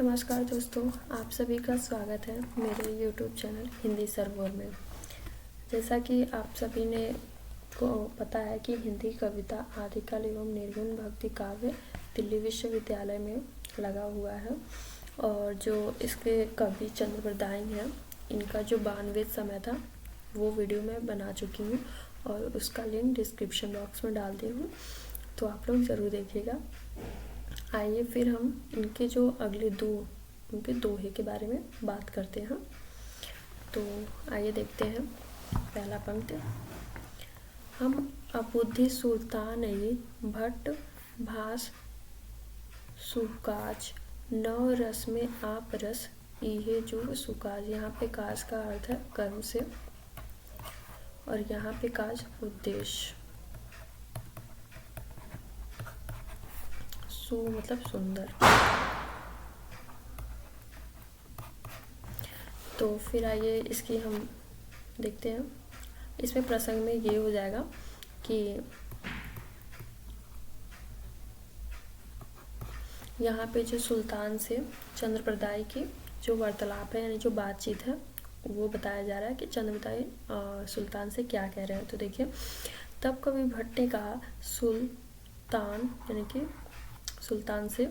नमस्कार दोस्तों, आप सभी का स्वागत है मेरे YouTube चैनल हिंदी सरवर में। जैसा कि आप सभी ने को पता है कि हिंदी कविता आदिकाल एवं निर्गुण भक्ति काव्य दिल्ली विश्वविद्यालय में लगा हुआ है और जो इसके कवि चंद्रप्रदाय हैं, इनका जो 92 समय था वो वीडियो मैं बना चुकी हूँ और उसका लिंक डिस्क्रिप्शन बॉक्स में डाल दी हूँ, तो आप लोग ज़रूर देखिएगा। आइए फिर हम इनके जो अगले उनके दोहे के बारे में बात करते हैं। तो आइए देखते हैं पहला पंक्ति। हम अबुद्धि सुल्तान भट्ट भास सुकाज नव रस में आप रस इहे जो सुकाज। यहाँ पे काज का अर्थ है कर्म से और यहाँ पे काज उद्देश्य। सु मतलब सुंदर। तो फिर आइए इसकी हम देखते हैं। इसमें प्रसंग में ये हो जाएगा कि यहाँ पे जो सुल्तान से चंद्रप्रदाय की जो वार्तालाप है यानी जो बातचीत है वो बताया जा रहा है कि चंद्रप्रदाय सुल्तान से क्या कह रहे हैं। तो देखिए, तब कवि भट्ट ने कहा सुल्तान यानी कि सुल्तान से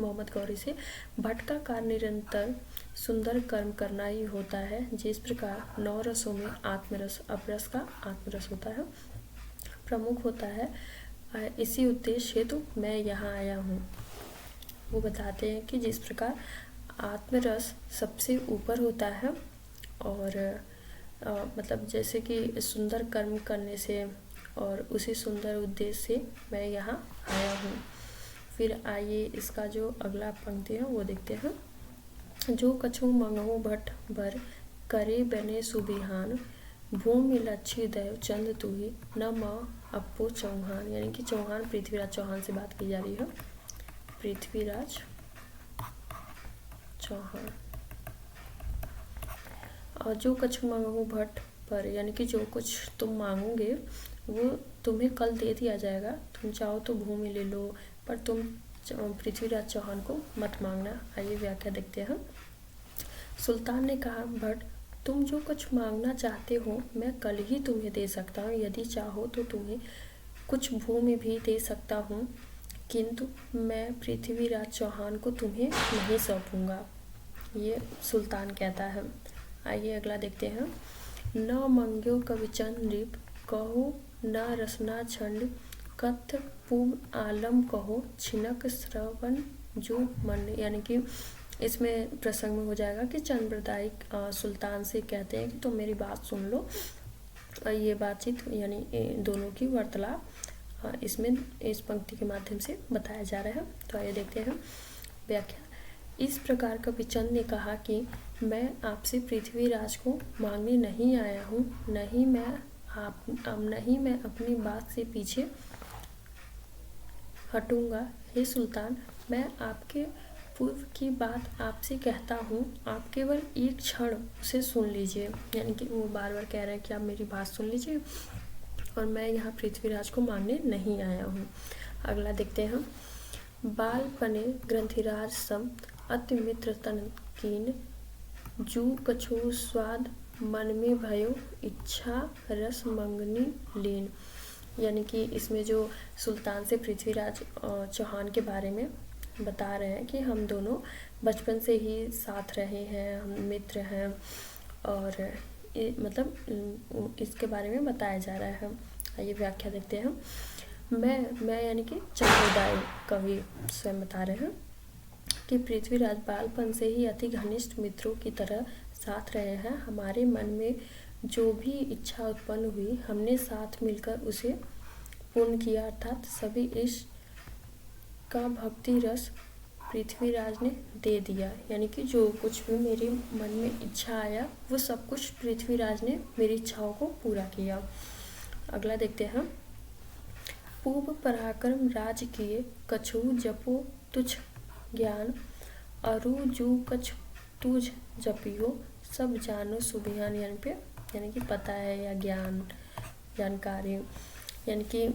मोहम्मद गौरी से, भट्ट का कार्य निरंतर सुंदर कर्म करना ही होता है, जिस प्रकार 9 रसों में आत्मरस अपरस का आत्मरस होता है प्रमुख होता है, इसी उद्देश्य हेतु मैं यहाँ आया हूँ। वो बताते हैं कि जिस प्रकार आत्मरस सबसे ऊपर होता है और मतलब जैसे कि सुंदर कर्म करने से और उसी सुंदर उद्देश्य से मैं यहाँ आया हूँ। फिर आइए इसका जो अगला पंक्ति है वो देखते हैं। जो कछु मंगहु भट्ट भर करे बने सुबिहान, भूमि लच्छी दैव चंद तुही न माँ अप्पो चौहान। यानी कि चौहान पृथ्वीराज चौहान से बात की जा रही है। पृथ्वीराज चौहान। और जो कछु मंगहु भट्ट पर यानी कि जो कुछ तुम मांगोगे वो तुम्हें कल दे दिया जाएगा। तुम चाहो तो भूमि ले लो, पर तुम पृथ्वीराज चौहान को मत मांगना। आइए व्याख्या देखते हैं। सुल्तान ने कहा, भट्ट तुम जो कुछ मांगना चाहते हो मैं कल ही तुम्हें दे सकता हूँ। यदि चाहो तो तुम्हें कुछ भूमि भी दे सकता हूँ, किंतु मैं पृथ्वीराज चौहान को तुम्हें नहीं सौंपूंगा। ये सुल्तान कहता है। आइए अगला देखते हैं। न मंग्यो कविचंद नृप कहो न रसना छंड, कथ पूब आलम कहो छिनक श्रवण जो मन। यानी कि इसमें प्रसंग में हो जाएगा कि चंद्रप्रदाय सुल्तान से कहते हैं कि तुम मेरी बात सुन लो। ये बातचीत यानी दोनों की वार्तालाप इसमें इस पंक्ति के माध्यम से बताया जा रहा है। तो आइए देखते हैं व्याख्या। इस प्रकार कविचंद ने कहा कि मैं आपसे पृथ्वीराज को मांगने नहीं आया हूँ, नहीं मैं अपनी बात से पीछे हटूंगा। हे सुल्तान, मैं आपके पूर्व की बात आपसे कहता हूँ, आप केवल एक क्षण उसे सुन लीजिए। यानी कि वो बार बार कह रहे हैं कि आप मेरी बात सुन लीजिए और मैं यहाँ पृथ्वीराज को मांगने नहीं आया हूँ। अगला देखते हैं। बाल पने ग्रंथिराज सम अति मित्र तन कीन, जू कछु स्वाद मन में भयो इच्छा रस मंगनी लीन। यानी कि इसमें जो सुल्तान से पृथ्वीराज चौहान के बारे में बता रहे हैं कि हम दोनों बचपन से ही साथ रहे हैं, हम मित्र हैं और मतलब इसके बारे में बताया जा रहा है। आइए व्याख्या देखते हैं। मैं यानी कि चंद्रप्रदाय कवि स्वयं बता रहे हैं कि पृथ्वीराज बालपन से ही अति घनिष्ठ मित्रों की तरह साथ रहे हैं। हमारे मन में जो भी इच्छा उत्पन्न हुई हमने साथ मिलकर उसे पूर्ण किया, अर्थात सभी इश्क का भक्ति रस पृथ्वीराज ने दे दिया। यानी कि जो कुछ भी मेरे मन में इच्छा आया वो सब कुछ पृथ्वीराज ने मेरी इच्छाओं को पूरा किया। अगला देखते हैं। पूर्व पराक्रम राज किए कछु जपो तुझ ज्ञान, अरु जू कछ तुझ जपियो सब जानो सुबिहान। यानी कि पता है या ज्ञान जानकारी। यानी कि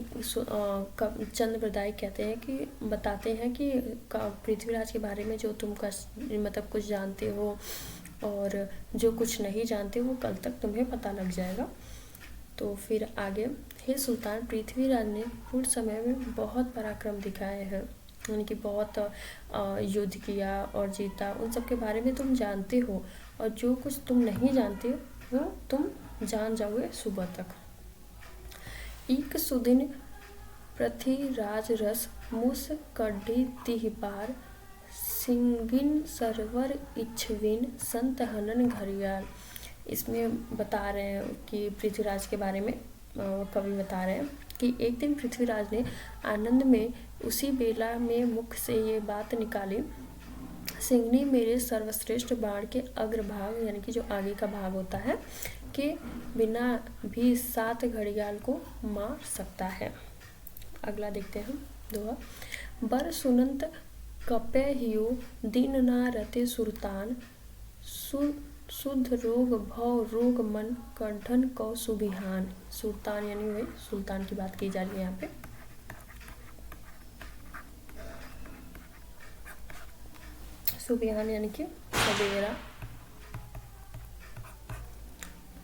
चंद्रप्रदाय कहते हैं कि बताते हैं कि पृथ्वीराज के बारे में जो तुम मतलब कुछ जानते हो और जो कुछ नहीं जानते वो कल तक तुम्हें पता लग जाएगा। तो फिर आगे, हे सुल्तान, पृथ्वीराज ने पूर्ण समय में बहुत पराक्रम दिखाए हैं, यानी कि बहुत युद्ध किया और जीता, उन सब के बारे में तुम जानते हो, और जो कुछ तुम नहीं जानते वो तुम जान जाओगे सुबह तक। एक सुदिन पृथ्वीराज रस मुस कढ़ी तिह बार, सिंगिन सरवर इच्छविन संत हनन घरियाल। इसमें बता रहे हैं कि पृथ्वीराज के बारे में कवि बता रहे हैं कि एक दिन पृथ्वीराज ने आनंद में उसी बेला में मुख से ये बात निकाली, सिंगनी मेरे सर्वश्रेष्ठ बाण के अग्रभाग, यानी कि जो आगे का भाग होता है, के बिना भी 7 घड़ियाल को मार सकता है। अगला देखते हैं दोहा। बर सुनंत कपे हियो दिन ना रते सुल्तान, शुद्ध रोग भव रोग मन कंठन कौ सुबिहान। सुल्तान यानी वही सुल्तान की बात की जा रही है यहाँ पे। सुबिहान यानी कि सवेरा,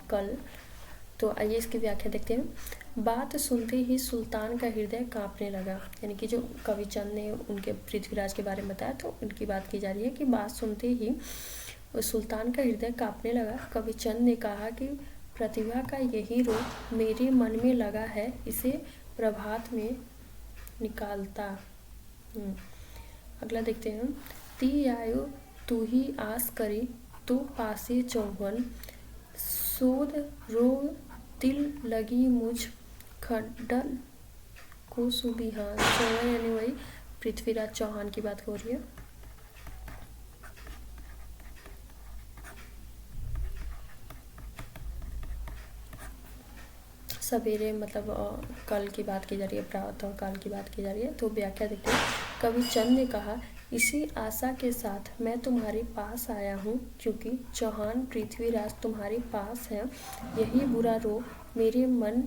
कल। तो आइए इसकी व्याख्या देखते हैं। बात सुनते ही सुल्तान का हृदय कांपने लगा, यानी कि जो कवि चंद ने उनके पृथ्वीराज के बारे में बताया तो उनकी बात की जा रही है कि बात सुनते ही सुल्तान का हृदय कांपने लगा। कवि चंद ने कहा कि प्रतिभा का यही रोग मेरे मन में लगा है, इसे प्रभात में निकालता। अगला देखते हैं। ती आयु तू ही आस करी तो पासे चौवन, शोध रोग तिल लगी मुझ खड्डल को सुबिहान। चौवन यानी वही पृथ्वीराज चौहान की बात हो रही है। सवेरे मतलब कल की बात की जा रही है, प्रातः काल की बात की जा रही है। तो व्याख्या देखते हैं। कवि चंद ने कहा, इसी आशा के साथ मैं तुम्हारे पास आया हूँ, क्योंकि चौहान पृथ्वीराज तुम्हारे पास है। यही बुरा रोग मेरे मन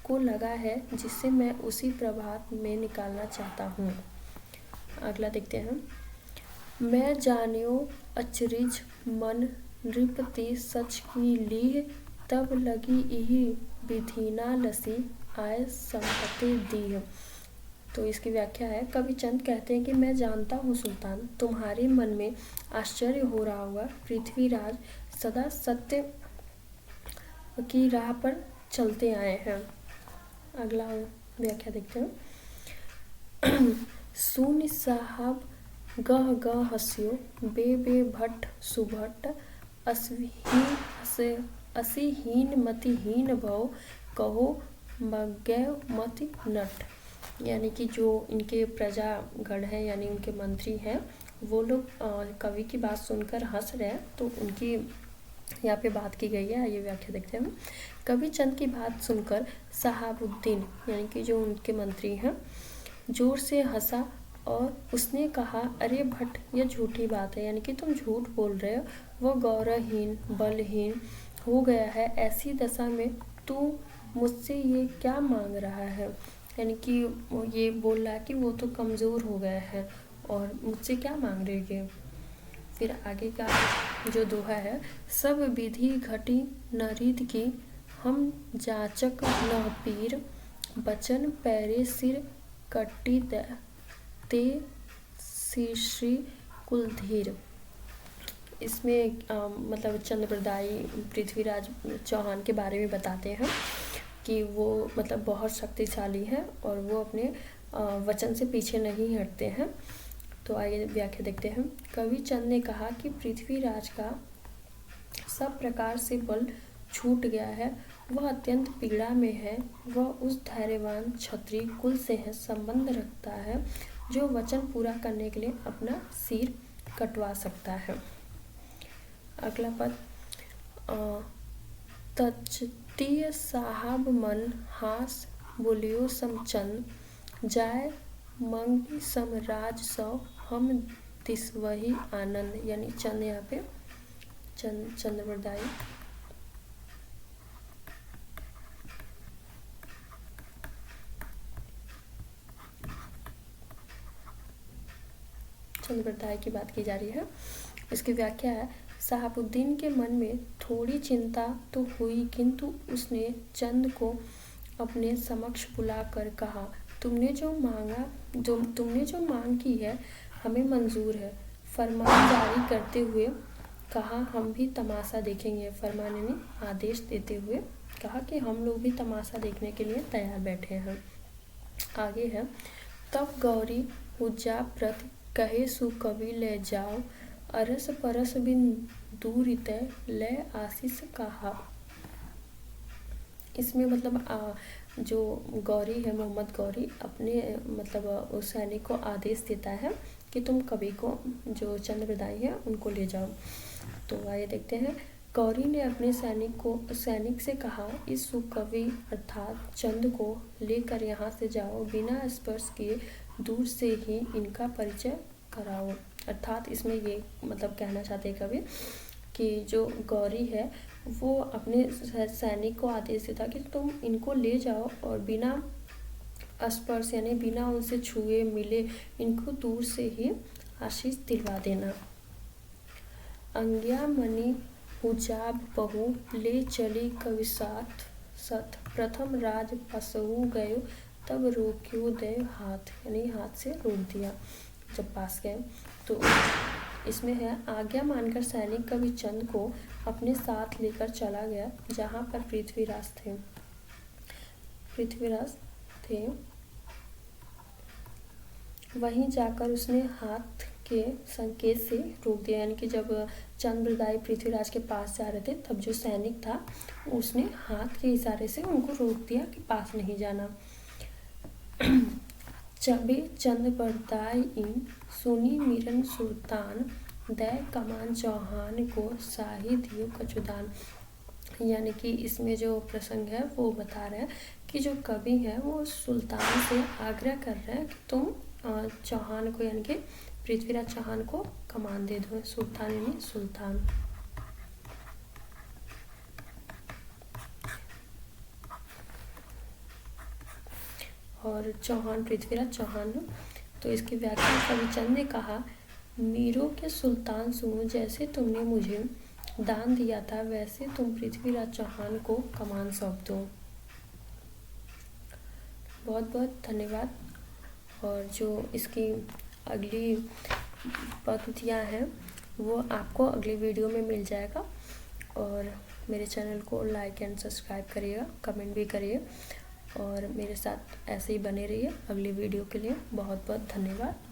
को लगा है, जिससे मैं उसी प्रभात में निकालना चाहता हूँ। अगला देखते हैं। मैं जानियो अचरिज मन नृपति सच की लीह, तब लगी इही विधिना लसी आय संपत्ति दीह। तो इसकी व्याख्या है। कवि चंद कहते हैं कि मैं जानता हूँ सुल्तान, तुम्हारे मन में आश्चर्य हो रहा होगा। पृथ्वीराज सदा सत्य की राह पर चलते आए हैं। अगला व्याख्या देखते हैं। सुन साहब गह गह हस्यो, बे भट्ट सुभट्ट, असीहीन मतिहीन भव, कहो मज्ञ मति नट। यानी कि जो इनके प्रजागण हैं, यानी उनके मंत्री हैं, वो लोग कवि की बात सुनकर हंस रहे हैं, तो उनकी यहाँ पे बात की गई है। ये व्याख्या देखते हैं। कवि चंद की बात सुनकर सहाबुद्दीन यानी कि जो उनके मंत्री हैं जोर से हंसा और उसने कहा, अरे भट्ट, यह झूठी बात है, यानी कि तुम झूठ बोल रहे हो। वह गौरवहीन बलहीन हो गया है, ऐसी दशा में तू मुझसे ये क्या मांग रहा है। यानी कि ये बोल रहा है कि वो तो कमज़ोर हो गया है और मुझसे क्या मांग रही है। फिर आगे का जो दोहा है। सब विधि घटी नरिद की, हम जाचक न पीर, बचन पैरे सिर कट्टी ते श्री कुलधीर। इसमें मतलब चंद्रप्रदाय पृथ्वीराज चौहान के बारे में बताते हैं कि वो मतलब बहुत शक्तिशाली है और वो अपने वचन से पीछे नहीं हटते हैं। तो आइए व्याख्या देखते हैं। कवि चंद ने कहा कि पृथ्वीराज का सब प्रकार से बल छूट गया है, वह अत्यंत पीड़ा में है। वह उस धैर्यवान क्षत्रिय कुल से है संबंध रखता है जो वचन पूरा करने के लिए अपना सिर कटवा सकता है। अगला पद। तचतीय साहब मन हास बोलियो समचंद, जाय मंगी समराज सौ हम दिसवही आनंद। यानी चंद यहाँ पे चंद्रप्रदाय चंद्रप्रदाय की बात की जा रही है। इसकी व्याख्या है, शहाबुद्दीन के मन में थोड़ी चिंता तो हुई, किंतु उसने चंद को अपने समक्ष बुलाकर कहा, तुमने जो मांग की है हमें मंजूर है। फरमान जारी करते हुए कहा, हम भी तमाशा देखेंगे। फरमान यानी आदेश देते हुए कहा कि हम लोग भी तमाशा देखने के लिए तैयार बैठे हैं। आगे है, तब गौरी हुज्जा प्रति कहे सुकवि ले जाओ, अरस परस बिन दूर तय ले आशीष कहा। इसमें मतलब जो गौरी है, मोहम्मद गौरी अपने मतलब उस सैनिक को आदेश देता है कि तुम कवि को, जो चंद्रप्रदाय है, उनको ले जाओ। तो आइए देखते हैं। गौरी ने अपने सैनिक से कहा, इस सुकवि अर्थात चंद को लेकर यहाँ से जाओ, बिना स्पर्श किए दूर से ही इनका परिचय कराओ। अर्थात इसमें ये मतलब कहना चाहते हैं कवि कि जो गौरी है वो अपने सैनिक को आदेश देता कि तुम इनको ले जाओ और बिना स्पर्श यानी बिना उनसे छुए मिले इनको दूर से ही आशीष दिलवा देना। अंग्या मणि हुजाब बहु ले चली कविसात सत, प्रथम राज पसहु गयो तब रोक्यो दय हाथ, यानी हाथ से रोक दिया जब पास गए। तो इसमें है, आज्ञा मानकर सैनिक कवि चंद को अपने साथ लेकर चला गया जहाँ पर पृथ्वीराज थे। वहीं जाकर उसने हाथ के संकेत से रोक दिया, यानी कि जब चंद्रप्रदाय पृथ्वीराज के पास जा रहे थे तब जो सैनिक था उसने हाथ के इशारे से उनको रोक दिया कि पास नहीं जाना। चबे चंद्रप्रदाय इन सुनी मिरन सुल्तान, दय कमान चौहान को शाही दियो कचुदान। यानी कि इसमें जो प्रसंग है वो बता रहे हैं कि जो कवि है वो सुल्तान से आग्रह कर रहे हैं कि तुम चौहान को, यानी कि पृथ्वीराज चौहान को कमान दे दो। सुल्तान यानी सुल्तान। और चौहान पृथ्वीराज चौहान। तो इसकी व्याख्या कवि चंद ने कहा, मीरों के सुल्तान सुनो, जैसे तुमने मुझे दान दिया था वैसे तुम पृथ्वीराज चौहान को कमान सौंप दो। बहुत बहुत धन्यवाद। और जो इसकी अगली पद्धतियाँ हैं वो आपको अगली वीडियो में मिल जाएगा। और मेरे चैनल को लाइक एंड सब्सक्राइब करिएगा, कमेंट भी करिए और मेरे साथ ऐसे ही बने रहिए। अगली वीडियो के लिए बहुत बहुत धन्यवाद।